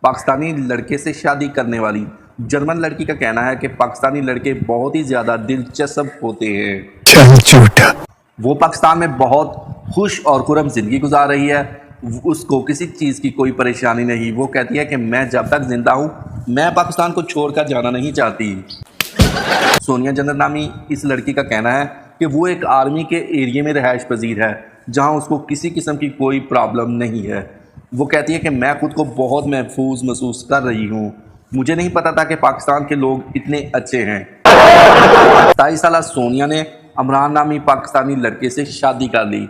पाकिस्तानी लड़के से शादी करने वाली जर्मन लड़की का कहना है कि पाकिस्तानी लड़के बहुत ही ज़्यादा दिलचस्प होते हैं। चल झूठा। वो पाकिस्तान में बहुत खुश और खुर्रम ज़िंदगी गुजार रही है। उसको किसी चीज़ की कोई परेशानी नहीं। वो कहती है कि मैं जब तक ज़िंदा हूँ मैं पाकिस्तान को छोड़कर जाना नहीं चाहती। सोनिया जन्नत नामी इस लड़की का कहना है कि वो एक आर्मी के एरिया में रहायश पजीर है जहाँ उसको किसी किस्म की कोई प्रॉब्लम नहीं है। वो कहती है कि मैं खुद को बहुत महफूज महसूस कर रही हूँ। मुझे नहीं पता था कि पाकिस्तान के लोग इतने अच्छे हैं। 27 साल सोनिया ने इमरान नामी पाकिस्तानी लड़के से शादी कर ली।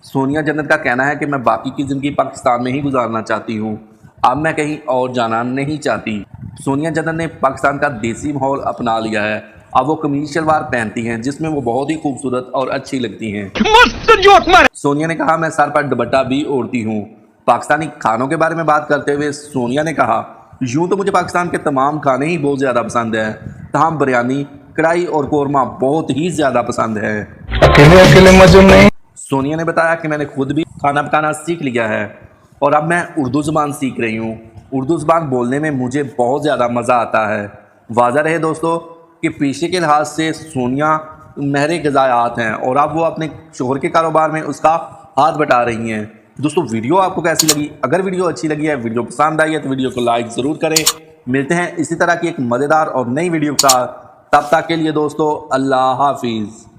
सोनिया जन्नत का कहना है कि मैं बाकी की ज़िंदगी पाकिस्तान में ही गुजारना चाहती हूँ। अब मैं कहीं और जाना नहीं चाहती। सोनिया जन्नत ने पाकिस्तान का देसी माहौल अपना लिया है। अब वो कमीज शलवार पहनती हैं जिसमें वो बहुत ही खूबसूरत और अच्छी लगती हैं। सोनिया ने कहा मैं सर पर दुपट्टा भी ओढ़ती हूँ। पाकिस्तानी खानों के बारे में बात करते हुए सोनिया ने कहा यूँ तो मुझे पाकिस्तान के तमाम खाने ही बहुत ज़्यादा पसंद है, तमाम बिरयानी, कढ़ाई और कोरमा बहुत ही ज़्यादा पसंद है। अकेले अकेले मजे नहीं। सोनिया ने बताया कि मैंने खुद भी खाना पकाना सीख लिया है और अब मैं उर्दू ज़ुबान सीख रही हूँ। उर्दू ज़ुबान बोलने में मुझे बहुत ज़्यादा मज़ा आता है। वाज़ा रहे दोस्तों कि पेशे के लिहाज से सोनिया महरे ग़ज़ायात हैं और अब वो अपने शोहर के कारोबार में उसका हाथ बटा रही हैं। दोस्तों वीडियो आपको कैसी लगी? अगर वीडियो अच्छी लगी है, वीडियो पसंद आई है तो वीडियो को लाइक ज़रूर करें। मिलते हैं इसी तरह की एक मज़ेदार और नई वीडियो के साथ। तब तक के लिए दोस्तों अल्लाह हाफिज़।